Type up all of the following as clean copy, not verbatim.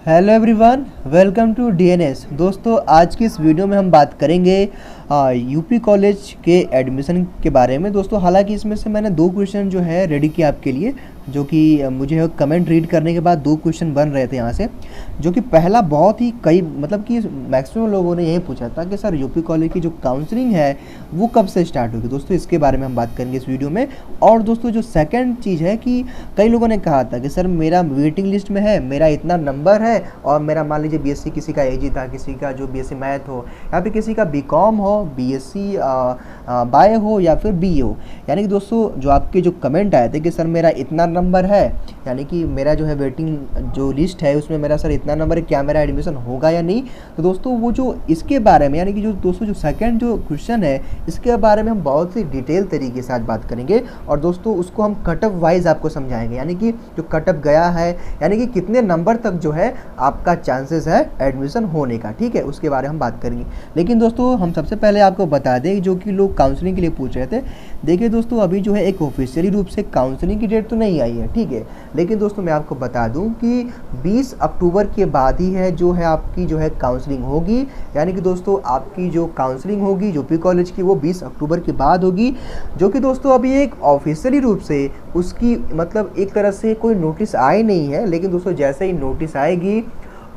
Hello everyone, welcome to DNS. दोस्तों, आज की इस वीडियो में हम बात करेंगे यूपी कॉलेज के एडमिशन के बारे में। दोस्तों, हालांकि इसमें से मैंने 2 क्वेश्चन जो है रेडी किया आपके लिए, जो कि मुझे कमेंट रीड करने के बाद 2 क्वेश्चन बन रहे थे यहाँ से। जो कि पहला बहुत ही मतलब कि मैक्सिमम लोगों ने यही पूछा था कि सर यूपी कॉलेज की जो काउंसलिंग है वो कब से स्टार्ट होगी। दोस्तों, इसके बारे में हम बात करेंगे इस वीडियो में। और दोस्तों, जो सेकंड चीज़ है कि कई लोगों ने कहा था कि सर मेरा वेटिंग लिस्ट में है, मेरा इतना नंबर है, और मेरा मान लीजिए बीएससी किसी का एजी था, किसी का जो बीएससी मैथ हो, या फिर किसी का बीकॉम हो, बीएससी बाय हो, या फिर बीए हो। यानी कि दोस्तों, जो आपके जो कमेंट आए थे कि सर मेरा इतना नंबर है, यानी कि मेरा जो है वेटिंग जो लिस्ट है उसमें मेरा सर इतना नंबर है, क्या मेरा एडमिशन होगा या नहीं। तो दोस्तों, वो जो इसके बारे में, यानी कि जो दोस्तों जो सेकंड जो क्वेश्चन है, इसके बारे में हम बहुत ही डिटेल तरीके से आज बात करेंगे। और दोस्तों, उसको हम कटअप वाइज आपको समझाएंगे, यानी कि जो कटअप गया है, यानी कि कितने नंबर तक जो है आपका चांसेस है एडमिशन होने का। ठीक है, उसके बारे में हम बात करेंगे। लेकिन दोस्तों, हम सबसे पहले आपको बता दें, जो कि लोग काउंसलिंग के लिए पूछ रहे थे, देखिए दोस्तों, अभी जो है एक ऑफिशियली रूप से काउंसलिंग की डेट तो नहीं आई है। ठीक है, लेकिन दोस्तों मैं आपको बता दूं कि 20 अक्टूबर के बाद ही है जो है आपकी जो है काउंसलिंग होगी। यानी कि दोस्तों, आपकी जो काउंसलिंग होगी यूपी कॉलेज की वो 20 अक्टूबर के बाद होगी। जो कि दोस्तों अभी एक ऑफिशियली रूप से उसकी मतलब एक तरह से कोई नोटिस आई नहीं है। लेकिन दोस्तों, जैसे ही नोटिस आएगी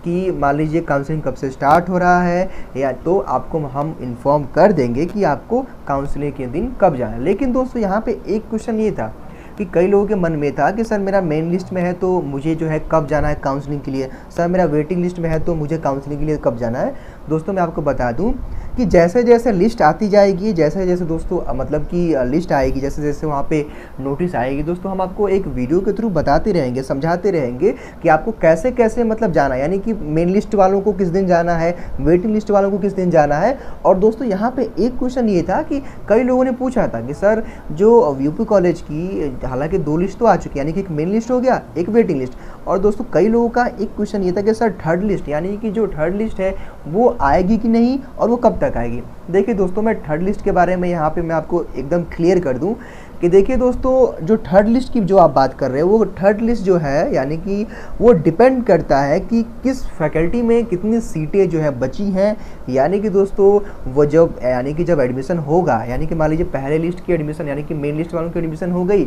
कि मान लीजिए काउंसलिंग कब से स्टार्ट हो रहा है, या तो आपको हम इन्फॉर्म कर देंगे कि आपको काउंसलिंग के दिन कब जाना है। लेकिन दोस्तों, यहाँ पे एक क्वेश्चन ये था कि कई लोगों के मन में था कि सर मेरा मेन लिस्ट में है तो मुझे जो है कब जाना है काउंसलिंग के लिए, सर मेरा वेटिंग लिस्ट में है तो मुझे काउंसलिंग के लिए कब जाना है। दोस्तों, मैं आपको बता दूं कि जैसे जैसे लिस्ट आती जाएगी, जैसे जैसे दोस्तों मतलब कि लिस्ट आएगी, जैसे जैसे वहाँ पे नोटिस आएगी, दोस्तों हम आपको एक वीडियो के थ्रू बताते रहेंगे, समझाते रहेंगे कि आपको कैसे कैसे मतलब जाना है, यानी कि मेन लिस्ट वालों को किस दिन जाना है, वेटिंग लिस्ट वालों को किस दिन जाना है। और दोस्तों, यहाँ पे एक क्वेश्चन ये था कि कई लोगों ने पूछा था कि सर जो यूपी कॉलेज की हालांकि 2 लिस्ट तो आ चुकी है, यानी कि एक मेन लिस्ट हो गया, एक वेटिंग लिस्ट। और दोस्तों, कई लोगों का एक क्वेश्चन ये था कि सर थर्ड लिस्ट, यानी कि जो थर्ड लिस्ट है वो आएगी कि नहीं, और वो कब तक आएगी। देखिए दोस्तों, मैं थर्ड लिस्ट के बारे में यहाँ पे मैं आपको एकदम क्लियर कर दूं कि देखिए दोस्तों, जो थर्ड लिस्ट की जो आप बात कर रहे हो, वो थर्ड लिस्ट जो है यानी कि वो डिपेंड करता है कि किस फैकल्टी में कितनी सीटें जो है बची हैं। यानी कि दोस्तों, वो जब यानी कि जब एडमिशन होगा, यानी कि मान लीजिए पहले लिस्ट की एडमिशन, यानी कि मेन लिस्ट वालों की एडमिशन हो गई,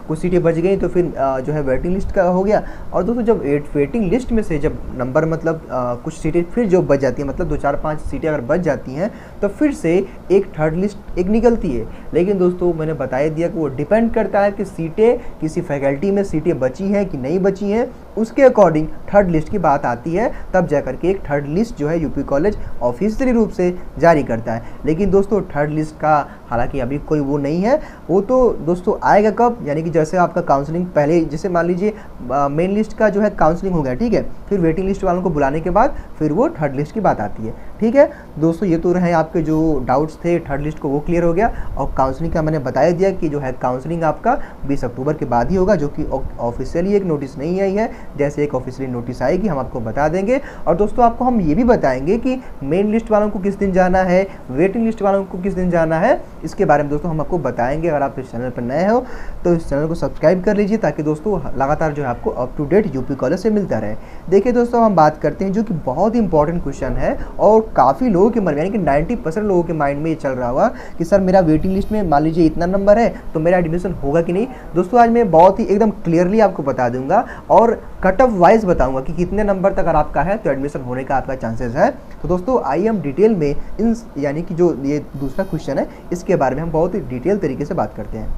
कुछ सीटें बच गई, तो फिर जो है वेटिंग लिस्ट का हो गया। और दोस्तों, जब वेटिंग लिस्ट में से जब नंबर मतलब कुछ सीटें फिर जो बच जाती हैं, मतलब 2 4 5 सीटें अगर बच जाती हैं, तो फिर से एक थर्ड लिस्ट एक निकलती है। लेकिन दोस्तों, मैंने बताया दिया वो डिपेंड करता है कि सीटें किसी फैकल्टी में सीटें बची हैं कि नहीं बची हैं, उसके अकॉर्डिंग थर्ड लिस्ट की बात आती है, तब जाकर के एक थर्ड लिस्ट जो है यूपी कॉलेज ऑफिशियली रूप से जारी करता है। लेकिन दोस्तों, थर्ड लिस्ट का हालांकि अभी कोई वो नहीं है, वो तो दोस्तों आएगा कब, यानी कि जैसे आपका काउंसलिंग पहले, जैसे मान लीजिए मेन लिस्ट का जो है काउंसलिंग हो गया, ठीक है, फिर वेटिंग लिस्ट वालों को बुलाने के बाद फिर वो थर्ड लिस्ट की बात आती है। ठीक है दोस्तों, ये तो रहे आपके जो डाउट्स थे थर्ड लिस्ट को, वो क्लियर हो गया। और काउंसलिंग का मैंने बताया दिया कि जो है काउंसलिंग आपका 20 अक्टूबर के बाद ही होगा, जो कि ऑफिशियली एक नोटिस नहीं आई है। जैसे एक ऑफिशियली नोटिस आएगी हम आपको बता देंगे। और दोस्तों, आपको हम ये भी बताएंगे कि मेन लिस्ट वालों को किस दिन जाना है, वेटिंग लिस्ट वालों को किस दिन जाना है, इसके बारे में दोस्तों हम आपको बताएंगे। अगर आप इस चैनल पर नए हो तो इस चैनल को सब्सक्राइब कर लीजिए, ताकि दोस्तों लगातार जो है आपको up to date UP college से मिलता रहे। देखिए दोस्तों, हम बात करते हैं जो कि बहुत ही इंपॉर्टेंट क्वेश्चन है, और काफ़ी लोगों के मन में, यानी कि 90% लोगों के माइंड में ये चल रहा हुआ कि सर मेरा वेटिंग लिस्ट में मान लीजिए इतना नंबर है तो मेरा एडमिशन होगा कि नहीं। दोस्तों, आज मैं बहुत ही एकदम क्लियरली आपको बता दूंगा और कट ऑफ वाइज बताऊंगा कि कितने नंबर तक अगर आपका है तो एडमिशन होने का आपका चांसेस है। तो दोस्तों, आइए हम डिटेल में इन यानी कि जो ये दूसरा क्वेश्चन है इसके बारे में हम बहुत ही डिटेल तरीके से बात करते हैं।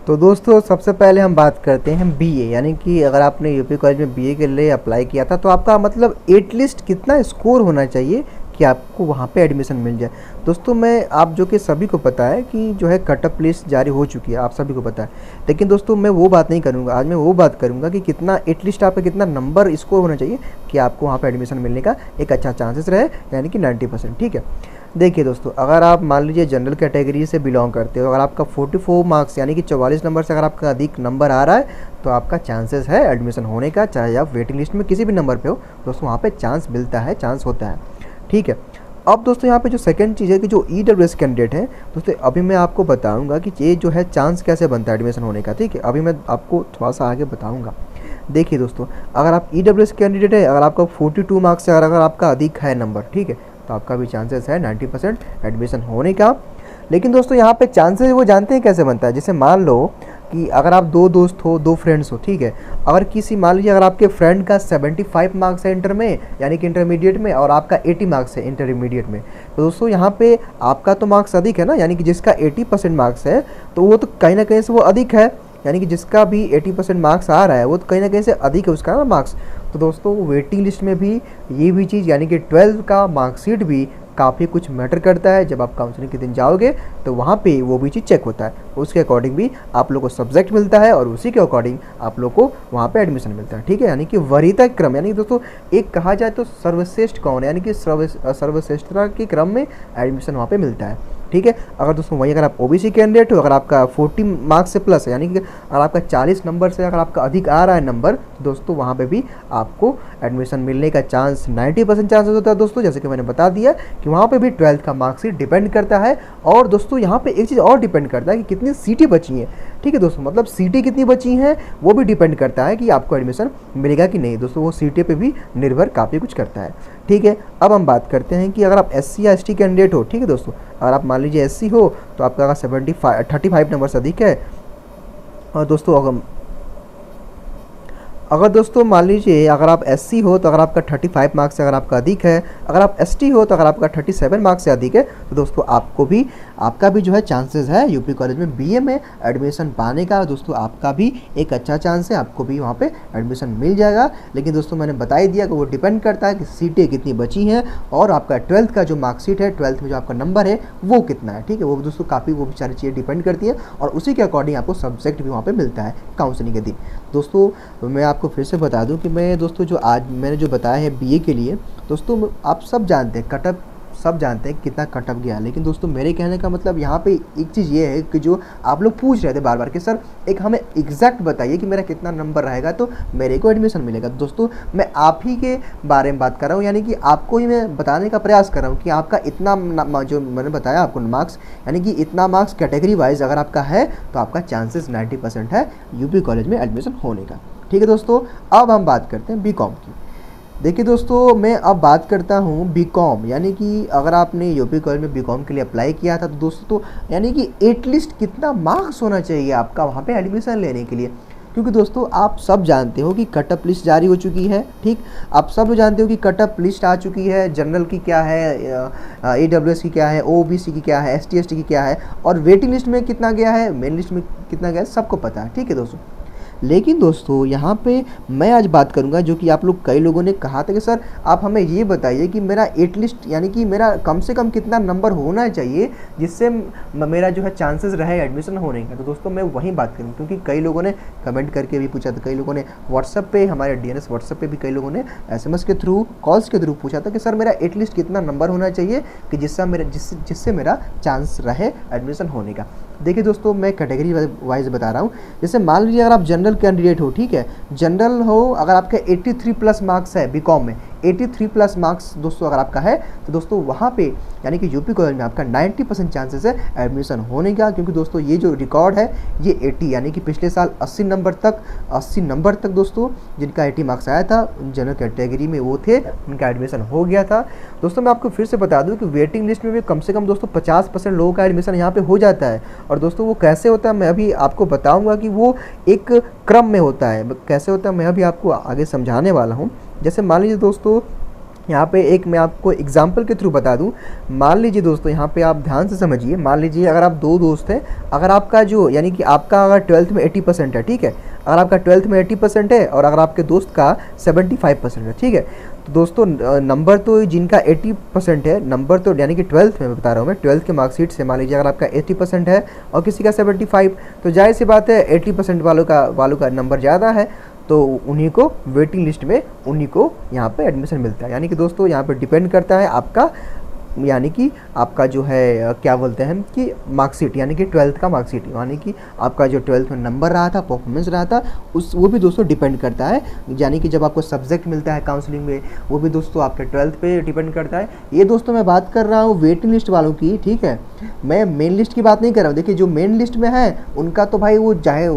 तो दोस्तों, सबसे पहले हम बात करते हैं बीए, यानी कि अगर आपने यूपी कॉलेज में बीए के लिए अप्लाई किया था तो आपका मतलब एटलीस्ट कितना स्कोर होना चाहिए कि आपको वहाँ पे एडमिशन मिल जाए। दोस्तों, मैं आप जो कि सभी को पता है कि जो है कटअप लिस्ट जारी हो चुकी है, आप सभी को पता है। लेकिन दोस्तों, मैं वो बात नहीं करूँगा, आज मैं वो बात करूँगा कि कितना एटलीस्ट आपका कितना नंबर स्कोर होना चाहिए कि आपको वहाँ पे एडमिशन मिलने का एक अच्छा चांसेस रहे, यानी कि 90%। ठीक है, देखिए दोस्तों, अगर आप मान लीजिए जनरल कैटेगरी से बिलोंग करते हो, अगर आपका 44 मार्क्स यानी कि 44 नंबर से अगर आपका अधिक नंबर आ रहा है तो आपका चांसेस है एडमिशन होने का, चाहे आप वेटिंग लिस्ट में किसी भी नंबर पे हो। दोस्तों, वहाँ पे चांस मिलता है, चांस होता है। ठीक है, अब दोस्तों यहाँ पे जो सेकंड चीज़ है कि जो EWS कैंडिडेट हैं दोस्तों, अभी मैं आपको बताऊंगा कि ये जो है चांस कैसे बनता है एडमिशन होने का, ठीक है। अभी मैं आपको थोड़ा सा आगे बताऊंगा। देखिए दोस्तों, अगर आप EWS कैंडिडेट है, अगर आपका 42 मार्क्स से अगर आपका अधिक है नंबर, ठीक है, तो आपका भी चांसेस है 90% एडमिशन होने का। लेकिन दोस्तों यहाँ पे चांसेस वो जानते हैं कैसे बनता है। जैसे मान लो कि अगर आप दो दोस्त हो, दो फ्रेंड्स हो, ठीक है, अगर किसी मान लीजिए अगर आपके फ्रेंड का 75 मार्क्स है इंटर में यानी कि इंटरमीडिएट में, और आपका 80 मार्क्स है इंटरमीडिएट में, तो दोस्तों यहाँ पे आपका तो मार्क्स अधिक है ना, यानी कि जिसका 80% मार्क्स है तो वो तो कहीं ना कहीं से वो अधिक है, यानी कि जिसका भी 80% मार्क्स आ रहा है वो तो कहीं ना कहीं से अधिक है उसका ना मार्क्स। तो दोस्तों वेटिंग लिस्ट में भी ये भी चीज़ यानी कि 12th का मार्कशीट भी काफ़ी कुछ मैटर करता है। जब आप काउंसलिंग के दिन जाओगे तो वहाँ पे वो भी चीज़ चेक होता है, उसके अकॉर्डिंग भी आप लोग को सब्जेक्ट मिलता है और उसी के अकॉर्डिंग आप लोग को वहाँ पे एडमिशन मिलता है, ठीक है। यानी कि वरीयता क्रम, यानी कि दोस्तों एक कहा जाए तो सर्वश्रेष्ठ कौन है, यानी कि सर्वश्रेष्ठता के क्रम में एडमिशन वहाँ पे मिलता है, ठीक है। अगर दोस्तों वहीं अगर आप OBC कैंडिडेट हो, अगर आपका 40 मार्क्स से प्लस है, यानी कि अगर आपका 40 नंबर से अगर आपका अधिक आ रहा है नंबर, तो दोस्तों वहाँ पे भी आपको एडमिशन मिलने का चांस 90% चांसेस होता है दोस्तों। जैसे कि मैंने बता दिया कि वहाँ पे भी 12th का मार्क्सशीट डिपेंड करता है। और दोस्तों यहाँ पे एक चीज़ और डिपेंड करता है कि कितनी सीटें बची हैं, ठीक है दोस्तों, मतलब सीटें कितनी बची हैं वो भी डिपेंड करता है कि आपको एडमिशन मिलेगा कि नहीं। दोस्तों वो सीटें पे भी निर्भर काफ़ी कुछ करता है, ठीक है। अब हम बात करते हैं कि अगर आप SC या ST कैंडिडेट हो, ठीक है दोस्तों, अगर आप मान लीजिए SC हो तो आपका अगर 35 नंबर से अधिक है, और दोस्तों अगर दोस्तों मान लीजिए अगर आप SC हो तो अगर आपका 35 मार्क्स से अगर आपका अधिक है, अगर आप ST हो तो अगर आपका 37 मार्क्स से अधिक है, तो दोस्तों आपका भी जो है चांसेस है यूपी कॉलेज में BA में एडमिशन पाने का। दोस्तों आपका भी एक अच्छा चांस है, आपको भी वहाँ पे एडमिशन मिल जाएगा। लेकिन दोस्तों मैंने बता ही दिया कि वो डिपेंड करता है कि सीटें कितनी बची हैं और आपका 12th का जो मार्कशीट है, 12th में जो आपका नंबर है वो कितना है, ठीक है। वो दोस्तों काफ़ी वो सारी चीज़ें डिपेंड करती है और उसी के अकॉर्डिंग आपको सब्जेक्ट भी वहाँ पर मिलता है काउंसलिंग के दिन। दोस्तों मैं आपको फिर से बता दूं कि मैं दोस्तों जो आज मैंने जो बताया है BA के लिए, दोस्तों आप सब जानते हैं कटअप, सब जानते हैं कितना कटअप गया। लेकिन दोस्तों मेरे कहने का मतलब यहाँ पे एक चीज़ ये है कि जो आप लोग पूछ रहे थे बार बार कि सर एक हमें एग्जैक्ट बताइए कि मेरा कितना नंबर रहेगा तो मेरे को एडमिशन मिलेगा। दोस्तों मैं आप ही के बारे में बात कर रहा हूँ, यानी कि आपको ही मैं बताने का प्रयास कर रहा हूँ कि आपका इतना जो मैंने बताया आपको मार्क्स, यानी कि इतना मार्क्स कैटेगरी वाइज अगर आपका है तो आपका चांसेस 90% है यूपी कॉलेज में एडमिशन होने का, ठीक है दोस्तों। अब हम बात करते हैं BCom की। देखिए दोस्तों मैं अब बात करता हूँ BCom, यानी कि अगर आपने यूपी कॉलेज में BCom के लिए अप्लाई किया था तो दोस्तों यानी कि एटलीस्ट कितना मार्क्स होना चाहिए आपका वहाँ पे एडमिशन लेने के लिए। क्योंकि दोस्तों आप सब जानते हो कि कटअप लिस्ट जारी हो चुकी है, ठीक, आप सब जानते हो कि कटअप लिस्ट आ चुकी है, जनरल की क्या है, AWS की क्या है, OBC की क्या है, ST ST की क्या है, और वेटिंग लिस्ट में कितना गया है, मेन लिस्ट में कितना गया है, सबको पता है, ठीक है दोस्तों। लेकिन दोस्तों यहाँ पे मैं आज बात करूँगा जो कि आप लोग कई लोगों ने कहा था कि सर आप हमें ये बताइए कि मेरा एटलीस्ट यानी कि मेरा कम से कम कितना नंबर होना चाहिए जिससे मेरा जो है चांसेस रहे एडमिशन होने का। तो दोस्तों मैं वहीं बात करूँ, क्योंकि कई लोगों ने कमेंट करके भी पूछा था, कई लोगों ने व्हाट्सअप पे, हमारे DNS व्हाट्सअप पे भी कई लोगों ने SMS के थ्रू, कॉल्स के थ्रू पूछा था कि सर मेरा एटलीस्ट कितना नंबर होना चाहिए कि जिससे मेरा चांस रहे एडमिशन होने का। देखिए दोस्तों मैं कैटेगरी वाइज बता रहा हूँ। जैसे मान लीजिए अगर आप जनरल कैंडिडेट हो, ठीक है, जनरल हो, अगर आपका 83 प्लस मार्क्स है BCom में, 83 प्लस मार्क्स दोस्तों अगर आपका है तो दोस्तों वहाँ पे यानी कि यूपी कॉलेज में आपका 90% चांसेस है एडमिशन होने का। क्योंकि दोस्तों ये जो रिकॉर्ड है ये 80 यानी कि पिछले साल 80 नंबर तक दोस्तों जिनका 80 मार्क्स आया था जनरल कैटेगरी में वो थे, उनका एडमिशन हो गया था। दोस्तों मैं आपको फिर से बता दूं कि वेटिंग लिस्ट में भी कम से कम दोस्तों 50% लोगों का एडमिशन यहाँ पे हो जाता है। और दोस्तों वो कैसे होता है मैं अभी आपको बताऊँगा कि वो एक क्रम में होता है, कैसे होता है मैं अभी आपको आगे समझाने वाला हूँ। जैसे मान लीजिए दोस्तों यहाँ पे एक मैं आपको एग्जाम्पल के थ्रू बता दूँ। मान लीजिए दोस्तों यहाँ पे आप ध्यान से समझिए, मान लीजिए अगर आप दो दोस्त हैं, अगर आपका जो यानी कि आपका अगर 12th में 80% है, ठीक है, अगर आपका 12th में 80% है और अगर आपके दोस्त का 75% है, ठीक है, तो दोस्तों नंबर तो जिनका 80% है, नंबर तो यानी कि 12th में बता रहा हूँ मैं, 12th के मार्कशीट से मान लीजिए अगर आपका 80% है और किसी का 75, तो जाहिर सी बात है 80% वालों का नंबर ज़्यादा है तो उन्हीं को वेटिंग लिस्ट में उन्हीं को यहाँ पे एडमिशन मिलता है। यानी कि दोस्तों यहाँ पे डिपेंड करता है आपका यानी कि आपका जो है क्या बोलते हैं कि मार्कशीट, यानी कि 12th का मार्कशीट, यानी कि आपका जो 12th में नंबर रहा था, परफॉर्मेंस रहा था, उस वो भी दोस्तों डिपेंड करता है। यानी कि जब आपको सब्जेक्ट मिलता है काउंसलिंग में, वो भी दोस्तों आपके 12th पे डिपेंड करता है। ये दोस्तों मैं बात कर रहा हूँ वेटिंग लिस्ट वालों की, ठीक है, मैं मेन लिस्ट की बात नहीं कर रहा हूँ। देखिए जो मेन लिस्ट में है उनका तो भाई वो चाहे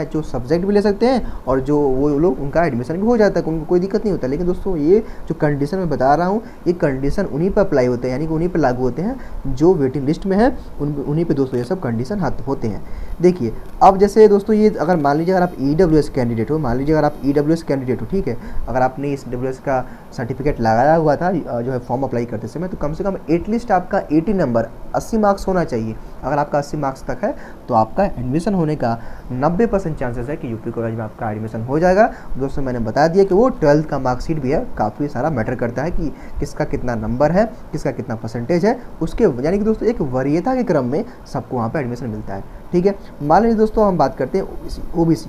जो सब्जेक्ट भी ले सकते हैं, और जो वो लोग उनका एडमिशन भी हो जाता है, उनको कोई दिक्कत नहीं होता। लेकिन दोस्तों ये जो कंडीशन मैं बता रहा हूँ, ये कंडीशन उन्हीं पर अप्लाई होते हैं, यानी कि उन्हीं पर लागू होते हैं जो वेटिंग लिस्ट में है, उन्हीं पे दोस्तों ये सब कंडीशन होते हैं। देखिए अब जैसे दोस्तों ये अगर मान लीजिए अगर आप EWS कैंडिडेट हो, मान लीजिए अगर आप EWS कैंडिडेट हो, ठीक है, अगर आपने इस EWS का सर्टिफिकेट लगाया हुआ था जो है फॉर्म अप्लाई करते समय, तो कम से कम एटलीस्ट आपका 80 नंबर 80 मार्क्स होना चाहिए। अगर आपका 80 मार्क्स तक है तो आपका एडमिशन होने का 90% चांसेस है कि यूपी कॉलेज में आपका एडमिशन हो जाएगा। दोस्तों मैंने बता दिया कि वो 12th का मार्कशीट भी है, काफ़ी सारा मैटर करता है कि किसका कितना नंबर है, किसका कितना परसेंटेज है, उसके यानी कि दोस्तों एक वरीयता के क्रम में सबको वहाँ पर एडमिशन मिलता है। ठीक है, मान लीजिए दोस्तों हम बात करते हैं OBC,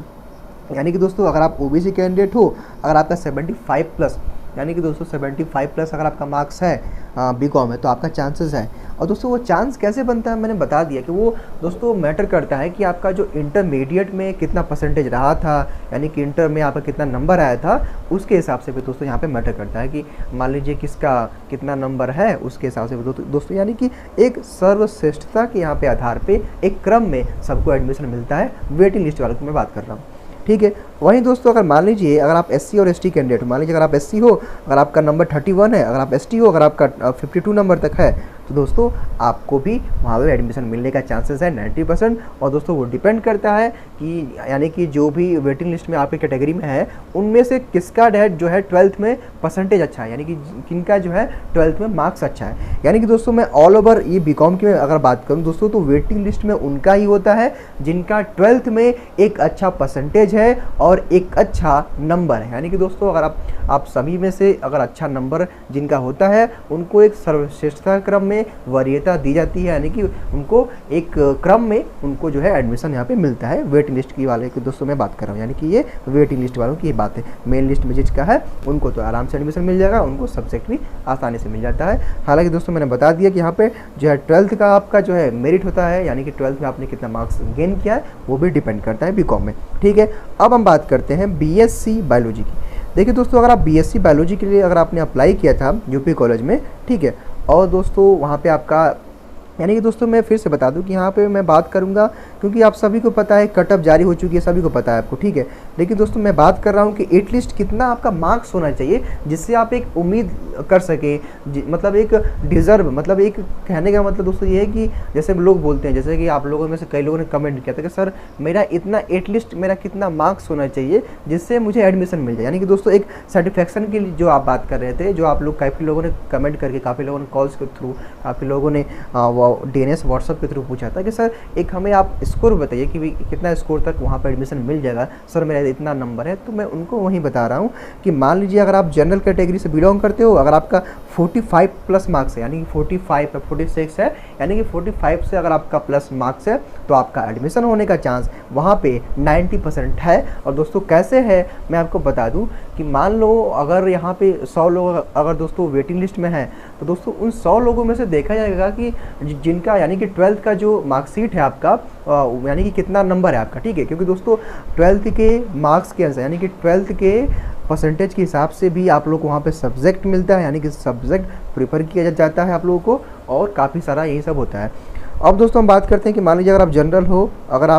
यानी कि दोस्तों अगर आप OBC कैंडिडेट हो, अगर आपका 75 प्लस, यानी कि दोस्तों 75 प्लस अगर आपका मार्क्स है BCom में, तो आपका चांसेस है। और दोस्तों वो चांस कैसे बनता है मैंने बता दिया कि वो दोस्तों मैटर करता है कि आपका जो इंटरमीडिएट में कितना परसेंटेज रहा था, यानी कि इंटर में आपका कितना नंबर आया था, उसके हिसाब से भी दोस्तों यहाँ पे मैटर करता है कि मान लीजिए किसका कितना नंबर है, उसके हिसाब से दोस्तों यानी कि एक सर्वश्रेष्ठता के यहाँ पे आधार पे एक क्रम में सबको एडमिशन मिलता है। वेटिंग लिस्ट वालों की मैं बात कर रहा हूँ, ठीक है। वहीं दोस्तों अगर मान लीजिए अगर आप SC और ST कैंडिडेट हो, मान लीजिए अगर आप SC हो, अगर आपका नंबर 31 है, अगर आप ST हो, अगर आपका 52 नंबर तक है, तो दोस्तों आपको भी वहाँ पे एडमिशन मिलने का चांसेस है 90%। और दोस्तों वो डिपेंड करता है कि यानी कि जो भी वेटिंग लिस्ट में आपकी कैटेगरी में है, उनमें से किसका जो है 12th में परसेंटेज अच्छा है, यानी कि किनका जो है 12th में मार्क्स अच्छा है। यानी कि दोस्तों मैं ऑल ओवर ये BCom की अगर बात करूँ दोस्तों, तो वेटिंग लिस्ट में उनका ही होता है जिनका 12th में एक अच्छा परसेंटेज है और एक अच्छा नंबर है। यानी कि दोस्तों अगर आप सभी में से अगर अच्छा नंबर जिनका होता है, उनको एक सर्वश्रेष्ठता क्रम में वरीयता दी जाती है, यानी कि उनको एक क्रम में उनको जो है एडमिशन यहाँ पे मिलता है। वेटिंग लिस्ट की वाले की दोस्तों मैं बात कर रहा हूँ, यानी कि ये वेटिंग लिस्ट वालों की बात है। मेन लिस्ट में जिसका है उनको तो आराम से एडमिशन मिल जाएगा, उनको सब्जेक्ट भी आसानी से मिल जाता है। हालांकि दोस्तों मैंने बता दिया कि यहाँ पे जो है 12th का आपका जो है मेरिट होता है, यानी कि 12th में आपने कितना मार्क्स गेन किया है वो भी डिपेंड करता है BCom में, ठीक है। अब हम बात करते हैं BSc बायोलॉजी की। देखिए दोस्तों अगर आप BSc बायोलॉजी के लिए अगर आपने अप्लाई किया था यूपी कॉलेज में, ठीक है, और दोस्तों वहाँ पे आपका यानी कि दोस्तों मैं फिर से बता दूं कि यहाँ पे मैं बात करूँगा क्योंकि आप सभी को पता है कट ऑफ जारी हो चुकी है, सभी को पता है आपको, ठीक है। लेकिन दोस्तों मैं बात कर रहा हूँ कि एटलीस्ट कितना आपका मार्क्स होना चाहिए जिससे आप एक उम्मीद कर सके, मतलब एक डिज़र्व, मतलब एक कहने का मतलब दोस्तों ये है कि जैसे लोग बोलते हैं, जैसे कि आप लोगों में से कई लोगों ने कमेंट किया था कि सर मेरा इतना एटलीस्ट मेरा कितना मार्क्स होना चाहिए जिससे मुझे एडमिशन मिल जाए। यानी कि दोस्तों एक सेटिस्फैक्शन के लिए जो आप बात कर रहे थे, जो आप लोग काफ़ी लोगों ने कमेंट करके, काफ़ी लोगों ने कॉल्स के थ्रू, काफ़ी लोगों ने DNS व्हाट्सअप के थ्रू पूछा था कि सर एक हमें आप स्कोर बताइए कि भाई कितना स्कोर तक वहाँ पर एडमिशन मिल जाएगा, सर मेरा इतना नंबर है। तो मैं उनको वहीं बता रहा हूँ कि मान लीजिए अगर आप जनरल कैटेगरी से बिलोंग करते हो, अगर आपका 45 प्लस मार्क्स है, यानी कि 45 या 46 है, यानी कि 45 से अगर आपका प्लस मार्क्स है तो आपका एडमिशन होने का चांस वहाँ पे 90% है। और दोस्तों कैसे है मैं आपको बता दूँ कि मान लो अगर यहाँ पे 100 लोग अगर दोस्तों वेटिंग लिस्ट में हैं, तो दोस्तों उन 100 लोगों में से देखा जाएगा कि जिनका यानी कि 12th का जो मार्कशीट है आपका, यानी कि कितना नंबर है आपका, ठीक है, क्योंकि दोस्तों 12th के मार्क्स के अनुसार, यानी कि 12th के परसेंटेज के हिसाब से भी आप लोग को वहाँ पे सब्जेक्ट मिलता है, यानी कि सब्जेक्ट प्रेफर किया जाता है आप लोगों को, और काफ़ी सारा यही सब होता है। अब दोस्तों हम बात करते हैं कि मान लीजिए अगर आप जनरल हो, अगर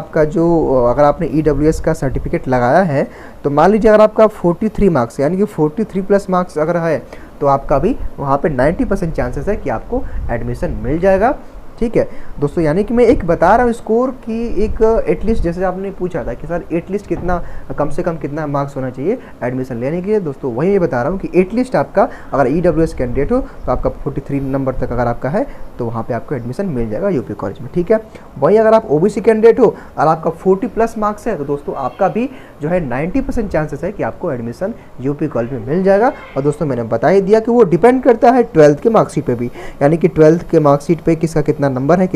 आपने EWS का सर्टिफिकेट लगाया है, तो मान लीजिए अगर आपका 43 मार्क्स यानी कि 43 प्लस मार्क्स अगर है, तो आपका भी वहाँ पे 90% चांसेस है कि आपको एडमिशन मिल जाएगा, ठीक है दोस्तों। यानी कि मैं एक बता रहा हूँ स्कोर की एक एटलीस्ट, जैसे आपने पूछा था कि सर एटलीस्ट कितना, कम से कम कितना मार्क्स होना चाहिए एडमिशन लेने के लिए, दोस्तों वही मैं बता रहा हूँ कि एटलीस्ट आपका अगर EWS कैंडिडेट हो तो आपका 43 नंबर तक अगर आपका है तो वहाँ पे आपको एडमिशन मिल जाएगा यूपी कॉलेज में, ठीक है। वहीं अगर आप OBC कैंडिडेट हो और आपका 40 प्लस मार्क्स है, तो दोस्तों आपका भी जो है 90% चांसेस है कि आपको एडमिशन यूपी कॉलेज में मिल जाएगा। और दोस्तों मैंने बता ही दिया कि वो डिपेंड करता है 12th के मार्कशीट पे भी, यानी कि 12th के मार्कशीट पे किसका कितना नंबर है,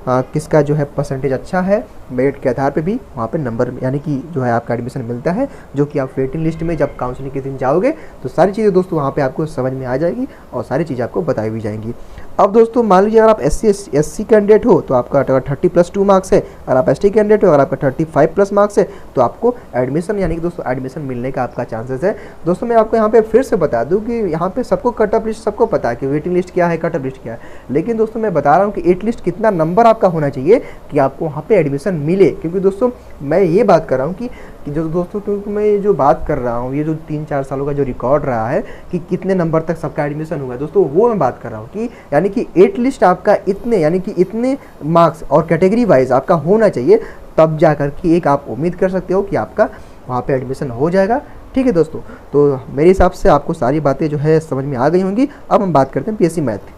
किसका जो है परसेंटेज अच्छा है, मेरिट के आधार पे भी वहाँ पे नंबर यानी कि जो है आपका एडमिशन मिलता है, जो कि आप वेटिंग लिस्ट में जब काउंसलिंग के दिन जाओगे तो सारी चीज़ें दोस्तों वहाँ पे आपको समझ में आ जाएगी और सारी चीज़ें आपको बताई भी जाएंगी। अब दोस्तों मान लीजिए अगर आप एससी कैंडिडेट हो तो आपका 30 + 2 मार्क्स है, अगर आप एसटी कैंडिडेट हो अगर आपका 35+ मार्क्स है तो आपको एडमिशन यानी कि दोस्तों एडमिशन मिलने का आपका चांसेस है। दोस्तों मैं आपको यहाँ पे फिर से बता दूँ कि यहाँ पे सबको कट ऑफ लिस्ट सबको पता है कि वेटिंग लिस्ट क्या है, कट ऑफ लिस्ट क्या है, लेकिन दोस्तों मैं बता रहा हूँ कि एट लिस्ट कितना नंबर आपका होना चाहिए कि आपको वहाँ पर एडमिशन मिले। क्योंकि दोस्तों मैं ये बात कर रहा हूँ कि जो दोस्तों क्योंकि मैं ये जो बात कर रहा हूँ, ये जो 3-4 सालों का जो रिकॉर्ड रहा है कि कितने नंबर तक सबका एडमिशन हुआ है दोस्तों, वो मैं बात कर रहा हूँ कि यानी कि एट लिस्ट आपका इतने यानी कि इतने मार्क्स और कैटेगरी वाइज आपका होना चाहिए, तब जाकर के एक आप उम्मीद कर सकते हो कि आपका वहाँ पे एडमिशन हो जाएगा। ठीक है दोस्तों, तो मेरे हिसाब से आपको सारी बातें जो है समझ में आ गई होंगी। अब हम बात करते हैं बीएससी मैथ।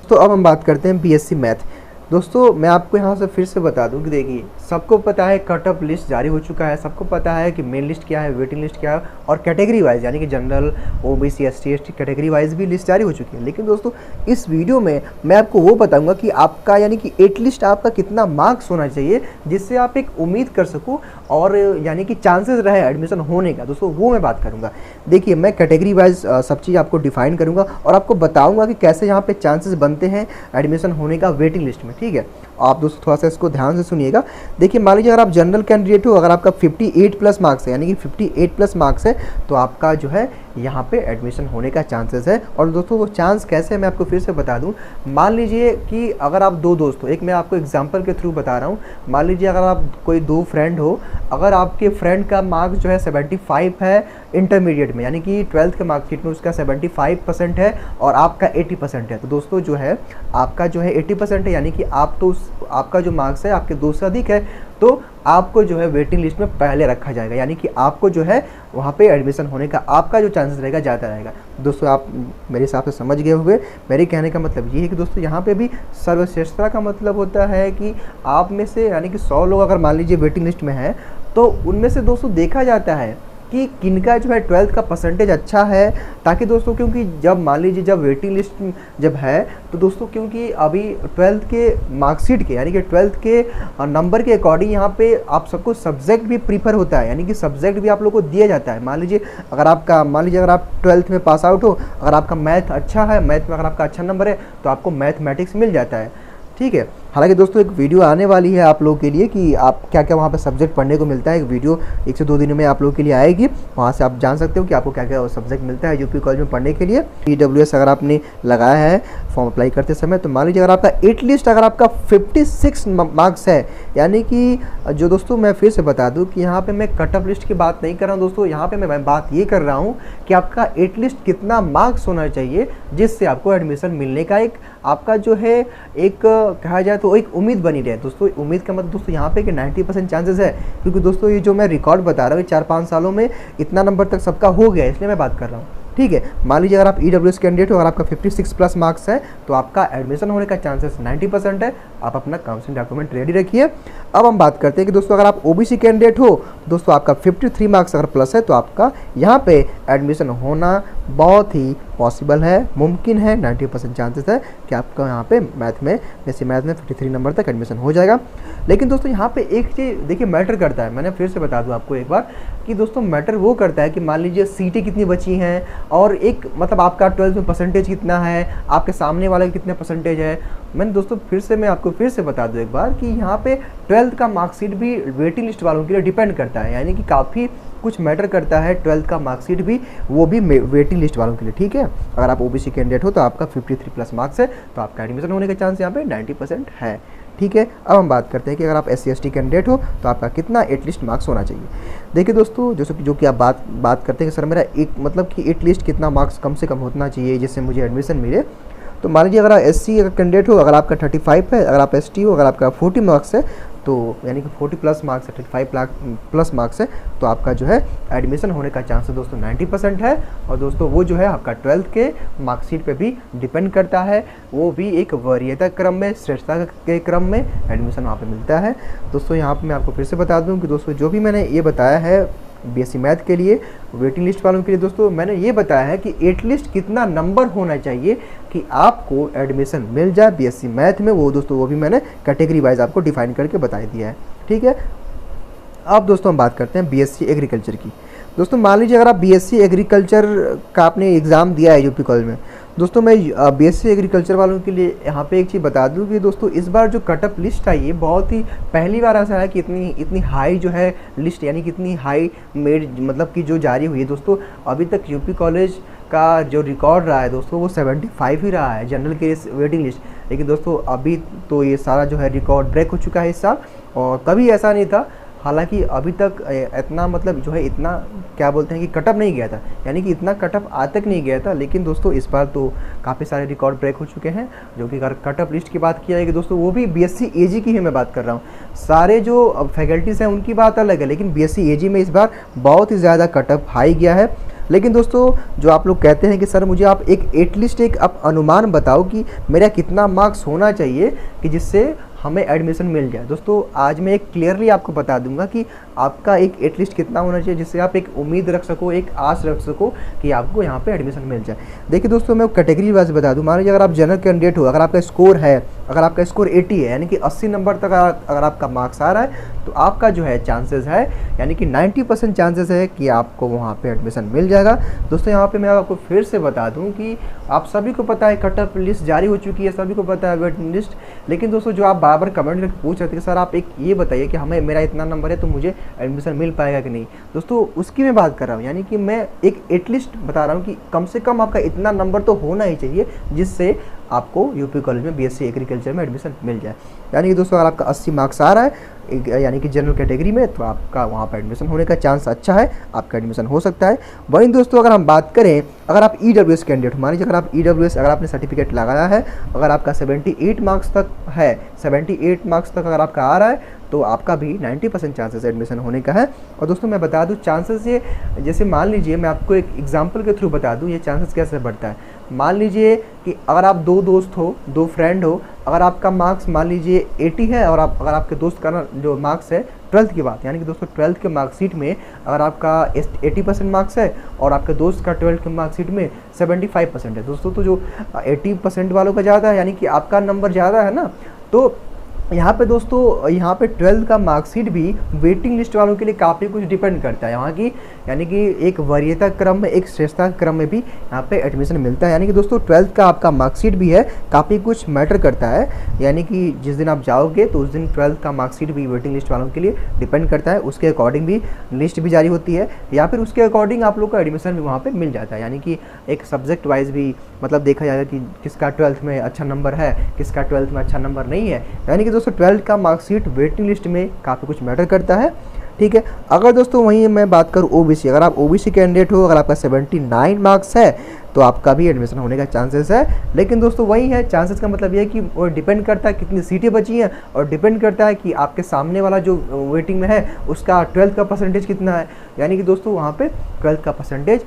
तो अब हम बात करते हैं बीएससी मैथ। दोस्तों मैं आपको यहाँ से फिर से बता दूं कि देखिए सबको पता है कट ऑफ लिस्ट जारी हो चुका है, सबको पता है कि मेन लिस्ट क्या है, वेटिंग लिस्ट क्या है, और कैटेगरी वाइज यानी कि general, OBC, ST, ST category wise भी लिस्ट जारी हो चुकी है। लेकिन दोस्तों इस वीडियो में मैं आपको वो बताऊंगा कि आपका यानी कि एट लिस्ट आपका कितना मार्क्स होना चाहिए जिससे आप एक उम्मीद कर सको और यानी कि चांसेस रहे एडमिशन होने का। दोस्तों वो मैं बात करूँगा। देखिए मैं कैटेगरी वाइज सब चीज़ आपको डिफाइन करूँगा और आपको बताऊँगा कि कैसे यहाँ पे चांसेस बनते हैं एडमिशन होने का वेटिंग लिस्ट में। ठीक है, आप दोस्तों थोड़ा सा इसको ध्यान से सुनिएगा। देखिए मान लीजिए अगर आप जनरल कैंडिडेट हो, अगर आपका 58+ मार्क्स है यानी कि 58+ मार्क्स है तो आपका जो है यहाँ पे एडमिशन होने का चांसेस है। और दोस्तों वो चांस कैसे है मैं आपको फिर से बता दूँ। मान लीजिए कि अगर आप दो दोस्त हो, एक मैं आपको एग्जांपल के थ्रू बता रहा हूँ। मान लीजिए अगर आप कोई दो फ्रेंड हो, अगर आपके फ्रेंड का मार्क्स जो है 75 है इंटरमीडिएट में यानी कि 12th के मार्कशीट में उसका 75% है और आपका 80% है, तो दोस्तों जो है आपका जो है 80% है यानी कि आप तो आपका जो मार्क्स है आपके 2 से अधिक है, तो आपको जो है वेटिंग लिस्ट में पहले रखा जाएगा यानी कि आपको जो है वहाँ पे एडमिशन होने का आपका जो चांसेस रहेगा ज़्यादा रहेगा। दोस्तों आप मेरे हिसाब से समझ गए हुए। मेरे कहने का मतलब ये है कि दोस्तों यहाँ पे भी सर्वश्रेष्ठता का मतलब होता है कि आप में से यानी कि 100 लोग अगर मान लीजिए वेटिंग लिस्ट में हैं तो उनमें से दोस्तों देखा जाता है कि किनका जो है 12th का परसेंटेज अच्छा है, ताकि दोस्तों क्योंकि जब मान लीजिए जब वेटिंग लिस्ट जब है तो दोस्तों क्योंकि अभी 12th के मार्कशीट के यानी कि 12th के नंबर के अकॉर्डिंग यहाँ पे आप सबको सब्जेक्ट भी प्रीफर होता है यानी कि सब्जेक्ट भी आप लोगों को दिया जाता है। मान लीजिए अगर आप 12th में पास आउट हो, अगर आपका मैथ अच्छा है, मैथ में अगर आपका अच्छा नंबर है तो आपको मैथमेटिक्स मिल जाता है। ठीक है, हालांकि दोस्तों एक वीडियो आने वाली है आप लोगों के लिए कि आप क्या क्या वहाँ पे सब्जेक्ट पढ़ने को मिलता है। एक वीडियो 1 से 2 दिनों में आप लोगों के लिए आएगी, वहाँ से आप जान सकते हो कि आपको क्या क्या सब्जेक्ट मिलता है यूपी कॉलेज में पढ़ने के लिए। EWS अगर आपने लगाया है फॉर्म अप्लाई करते समय तो मान लीजिए अगर आपका एट लिस्ट अगर आपका 56 मार्क्स है यानी कि जो दोस्तों मैं फिर से बता दूँ कि यहाँ पर मैं कट ऑफ लिस्ट की बात नहीं कर रहा हूँ दोस्तों, यहाँ पर मैं बात ये कर रहा हूँ कि आपका एट लिस्ट कितना मार्क्स होना चाहिए जिससे आपको एडमिशन मिलने का एक आपका जो है एक कहा जाए तो एक उम्मीद बनी रहे। दोस्तों उम्मीद का मतलब दोस्तों यहाँ पे कि 90% चांसेस है, क्योंकि दोस्तों ये जो मैं रिकॉर्ड बता रहा हूँ 4-5 सालों में इतना नंबर तक सबका हो गया, इसलिए मैं बात कर रहा हूँ। ठीक है, मान लीजिए अगर आप EWS कैंडिडेट हो, अगर आपका 56+ मार्क्स है तो आपका एडमिशन होने का चांसेस 90% है। आप अपना काउंसलिंग डॉक्यूमेंट रेडी रखिए। अब हम बात करते हैं कि दोस्तों अगर आप OBC कैंडिडेट हो, दोस्तों आपका 53 मार्क्स अगर प्लस है तो आपका यहाँ पे एडमिशन होना बहुत ही पॉसिबल है, मुमकिन है। 90% चांसेस है कि आपका यहाँ पे मैथ में 53 नंबर तक एडमिशन हो जाएगा। लेकिन दोस्तों यहाँ पे एक चीज़ देखिए मैटर करता है, मैंने फिर से बता दूँ आपको एक बार कि दोस्तों मैटर वो करता है कि मान लीजिए सीटें कितनी बची हैं और एक मतलब आपका 12th में परसेंटेज कितना है, आपके सामने वाले कितने परसेंटेज है। मैंने दोस्तों मैं आपको फिर से बता दूँ एक बार कि यहाँ पे 12th का मार्कशीट भी वेटिंग लिस्ट वालों के लिए डिपेंड करता है, यानी कि काफ़ी कुछ मैटर करता है 12th का मार्कशीट भी, वो भी वेटिंग लिस्ट वालों के लिए। ठीक है, अगर आप OBC कैंडिडेट हो तो आपका 53+ मार्क्स है तो आपका एडमिशन होने का चांस यहाँ पे 90% है। ठीक है, अब हम बात करते हैं कि अगर आप SC ST कैंडिडेट हो तो आपका कितना एटलीस्ट मार्क्स होना चाहिए। देखिए दोस्तों जो कि आप बात करते हैं कि सर मेरा एक मतलब कि एटलीस्ट कितना मार्क्स कम से कम होना चाहिए जिससे मुझे एडमिशन मिले। तो मान लीजिए अगर आप SC कैंडिडेट हो, अगर आपका 35 है, अगर आप ST हो, अगर आपका 40 मार्क्स है तो यानी कि 40+ मार्क्स है, 35+ मार्क्स है तो आपका जो है एडमिशन होने का चांस दोस्तों 90% है। और दोस्तों वो जो है आपका 12th के मार्कशीट पे भी डिपेंड करता है, वो भी एक वरीयता क्रम में, श्रेष्ठता के क्रम में एडमिशन वहाँ पे मिलता है। दोस्तों यहाँ पे मैं आपको फिर से बता दूँ कि दोस्तों जो भी मैंने ये बताया है BSc मैथ के लिए, वेटिंग लिस्ट वालों के लिए, दोस्तों मैंने ये बताया है कि एटलीस्ट कितना नंबर होना चाहिए कि आपको एडमिशन मिल जाए BSc मैथ में। वो दोस्तों वो भी मैंने कैटेगरी वाइज आपको डिफाइन करके बता दिया है। ठीक है, अब दोस्तों हम बात करते हैं BSc एग्रीकल्चर की। दोस्तों मान लीजिए अगर आप बीएससी एग्रीकल्चर का आपने एग्ज़ाम दिया है यूपी कॉलेज में, दोस्तों मैं बीएससी एग्रीकल्चर वालों के लिए यहाँ पे एक चीज़ बता दूँ कि दोस्तों इस बार जो कटअप लिस्ट आई है बहुत ही पहली बार ऐसा है कि इतनी हाई जो है लिस्ट, यानी कि इतनी हाई मेड मतलब कि जो जारी हुई है दोस्तों। अभी तक यूपी कॉलेज का जो रिकॉर्ड रहा है दोस्तों वो 75 ही रहा है जनरल के वेटिंग लिस्ट, लेकिन दोस्तों अभी तो ये सारा जो है रिकॉर्ड ब्रेक हो चुका है इस साल, और कभी ऐसा नहीं था। हालांकि अभी तक इतना मतलब जो है इतना क्या बोलते हैं कि कटअप नहीं गया था, यानी कि इतना कटअप आज तक नहीं गया था, लेकिन दोस्तों इस बार तो काफ़ी सारे रिकॉर्ड ब्रेक हो चुके हैं। जो कि अगर कटअप लिस्ट की बात किया जाए कि दोस्तों वो भी बीएससी एजी की ही मैं बात कर रहा हूँ। सारे जो फैकल्टीज़ हैं उनकी बात अलग है, लेकिन बीएससी एजी में इस बार बहुत ही ज़्यादा कटअप हाई गया है। लेकिन दोस्तों जो आप लोग कहते हैं कि सर मुझे आप एक एटलीस्ट एक आप अनुमान बताओ कि मेरा कितना मार्क्स होना चाहिए कि जिससे हमें एडमिशन मिल जाए। दोस्तों आज मैं एक क्लियरली आपको बता दूंगा कि आपका एक एटलीस्ट कितना होना चाहिए जिससे आप एक उम्मीद रख सको, एक आस रख सको कि आपको यहाँ पे एडमिशन मिल जाए। देखिए दोस्तों मैं कैटेगरी वाइज बता दूँ। मान लीजिए अगर आप जनरल कैंडिडेट हो, अगर आपका स्कोर है, अगर आपका स्कोर 80 है, यानी कि 80 नंबर तक अगर आपका मार्क्स आ रहा है, तो आपका जो है चांसेस है, यानी कि 90% चांसेस है कि आपको वहाँ पे एडमिशन मिल जाएगा। दोस्तों यहाँ पे मैं आपको फिर से बता दूँ कि आप सभी को पता है कटअप लिस्ट जारी हो चुकी है, सभी को पता है वेटिंग लिस्ट, लेकिन दोस्तों जो आप बार बार कमेंट करके पूछ रहे थे कि सर आप एक ये बताइए कि हमें मेरा इतना नंबर है तो मुझे एडमिशन मिल पाएगा कि नहीं। दोस्तों उसकी मैं बात कर रहा हूँ, यानी कि मैं एक एटलीस्ट बता रहा हूँ कि कम से कम आपका इतना नंबर तो होना ही चाहिए जिससे आपको यूपी कॉलेज में बीएससी एग्रीकल्चर में एडमिशन मिल जाए। यानी कि दोस्तों अगर आपका 80 मार्क्स आ रहा है यानी कि जनरल कैटेगरी में, तो आपका वहाँ पर एडमिशन होने का चांस अच्छा है, आपका एडमिशन हो सकता है। वहीं दोस्तों अगर हम बात करें, अगर आप ईडब्ल्यूएस कैंडिडेट हो, मान लीजिए अगर आप ईडब्ल्यूएस अगर आपने सर्टिफिकेट लगाया है, अगर आपका 78 मार्क्स तक है, 78 मार्क्स तक अगर आपका आ रहा है, तो आपका भी 90% चांसेस एडमिशन होने का है। और दोस्तों मैं बता दूं चांसेस ये, जैसे मान लीजिए मैं आपको एक एग्जांपल के थ्रू बता दूं ये चांसेस कैसे बढ़ता है। मान लीजिए कि अगर आप दो दोस्त हो, दो फ्रेंड हो, अगर आपका मार्क्स मान लीजिए 80 है और अगर आपके दोस्त का जो मार्क्स है 12th की बात, यानी कि दोस्तों 12th के मार्कशीट में अगर आपका 80% मार्क्स है और आपके दोस्त का 12th के मार्कशीट में 75% है दोस्तों, तो जो 80% वालों का ज़्यादा है, यानी कि आपका नंबर ज़्यादा है ना। तो यहाँ पे दोस्तों यहाँ पे 12th का मार्कशीट भी वेटिंग लिस्ट वालों के लिए काफ़ी कुछ डिपेंड करता है यहाँ की, यानी कि एक वरीयता क्रम में, एक श्रेष्ठता क्रम में भी यहाँ पे एडमिशन मिलता है। यानी कि दोस्तों 12th का आपका मार्कशीट भी है, काफ़ी कुछ मैटर करता है, यानी कि जिस दिन आप जाओगे तो उस दिन 12th का मार्कशीट भी वेटिंग लिस्ट वालों के लिए डिपेंड करता है, उसके अकॉर्डिंग भी लिस्ट भी जारी होती है, या फिर उसके अकॉर्डिंग आप लोग का एडमिशन भी वहाँ पर मिल जाता है। यानी कि एक सब्जेक्ट वाइज भी मतलब देखा जाएगा कि किसका 12th में अच्छा नंबर है, किसका 12th में अच्छा नंबर नहीं है। यानी कि दोस्तों 12th का मार्कशीट वेटिंग लिस्ट में काफ़ी कुछ मैटर करता है, ठीक है। अगर दोस्तों वहीं मैं बात करूँ ओबीसी, अगर आप ओबीसी कैंडिडेट हो, अगर आपका 79 मार्क्स है तो आपका भी एडमिशन होने का चांसेस है। लेकिन दोस्तों वही है, चांसेस का मतलब ये है कि वो डिपेंड करता है कितनी सीटें बची हैं, और डिपेंड करता है कि आपके सामने वाला जो वेटिंग में है उसका 12th का परसेंटेज कितना है। यानी कि दोस्तों वहाँ पे 12th का परसेंटेज,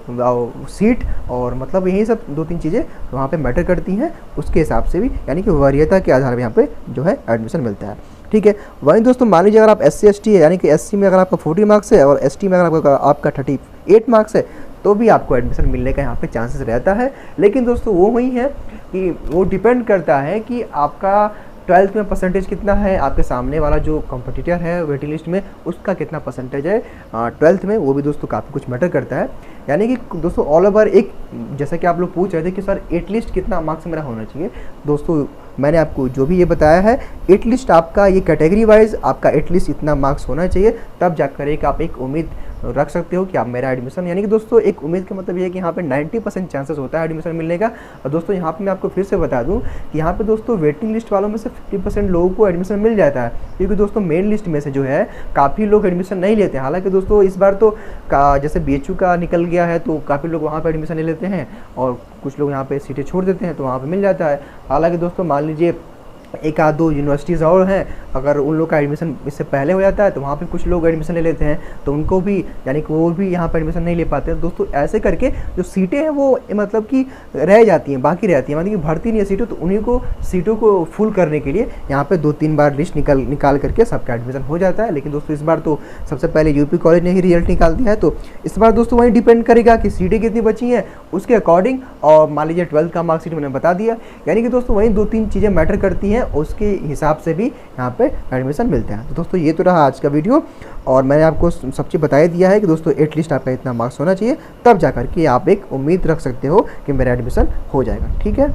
सीट और मतलब यही सब 2-3 चीज़ें वहाँ पे मैटर करती हैं, उसके हिसाब से भी यानी कि वरीयता के आधार पर यहाँ पे जो है एडमिशन मिलता है, ठीक है। वहीं दोस्तों मान लीजिए अगर आप SC/ST है, यानी कि SC में अगर आपका 40 मार्क्स है और ST में अगर आपका 38 मार्क्स है, तो भी आपको एडमिशन मिलने का यहाँ पे चांसेस रहता है। लेकिन दोस्तों वो वही है कि वो डिपेंड करता है कि आपका 12th में परसेंटेज कितना है, आपके सामने वाला जो कॉम्पिटिटर है वेटिंग लिस्ट में उसका कितना परसेंटेज है 12th में, वो भी दोस्तों काफ़ी कुछ मैटर करता है। यानी कि दोस्तों ऑल ओवर एक, जैसा कि आप लोग पूछ रहे थे कि सर एटलीस्ट कितना मार्क्स मेरा होना चाहिए, दोस्तों मैंने आपको जो भी ये बताया है एटलीस्ट आपका ये कैटेगरी वाइज आपका एटलीस्ट इतना मार्क्स होना चाहिए, तब जाकर एक आप एक उम्मीद रख सकते हो कि आप मेरा एडमिशन, यानी कि दोस्तों एक उम्मीद का मतलब ये है कि यहाँ पे 90% चांसेस होता है एडमिशन मिलने का। और दोस्तों यहाँ पे मैं आपको फिर से बता दूँ कि यहाँ पे दोस्तों वेटिंग लिस्ट वालों में से 50% लोगों को एडमिशन मिल जाता है, क्योंकि दोस्तों मेन लिस्ट में से जो है काफ़ी लोग एडमिशन नहीं लेते हैं। हालांकि दोस्तों इस बार तो जैसे BHU का निकल गया है तो काफ़ी लोग वहाँ पर एडमिशन ले लेते हैं और कुछ लोग यहाँ पर सीटें छोड़ देते हैं, तो वहाँ पर मिल जाता है। हालाँकि दोस्तों मान लीजिए एक आध दो यूनिवर्सिटीज़ और हैं, अगर उन लोग का एडमिशन इससे पहले हो जाता है तो वहाँ पे कुछ लोग एडमिशन ले लेते हैं, तो उनको भी यानी कि वो भी यहाँ पर एडमिशन नहीं ले पाते। दोस्तों ऐसे करके जो सीटें हैं वो मतलब कि रह जाती हैं, बाकी रहती हैं, मतलब कि भर्ती नहीं है सीटें, तो उन्हीं को सीटों को फुल करने के लिए यहाँ पे 2-3 बार लिस्ट निकाल करके सबका एडमिशन हो जाता है। लेकिन दोस्तों इस बार तो सबसे पहले यूपी कॉलेज ने ही रिजल्ट निकाल दिया है, तो इस बार दोस्तों वही डिपेंड करेगा कि सीटें कितनी बची हैं उसके अकॉर्डिंग। और मान लीजिए 12th का मार्कशीट मैंने बता दिया, यानी कि दोस्तों वही 2-3 चीज़ें मैटर करती हैं हैं उसके हिसाब से भी यहाँ पे एडमिशन मिलते हैं। तो दोस्तों ये तो रहा आज का वीडियो, और मैंने आपको सब चीज़ बता दिया है कि दोस्तों एटलीस्ट आपका इतना मार्क्स होना चाहिए, तब जाकर के आप एक उम्मीद रख सकते हो कि मेरा एडमिशन हो जाएगा। ठीक है।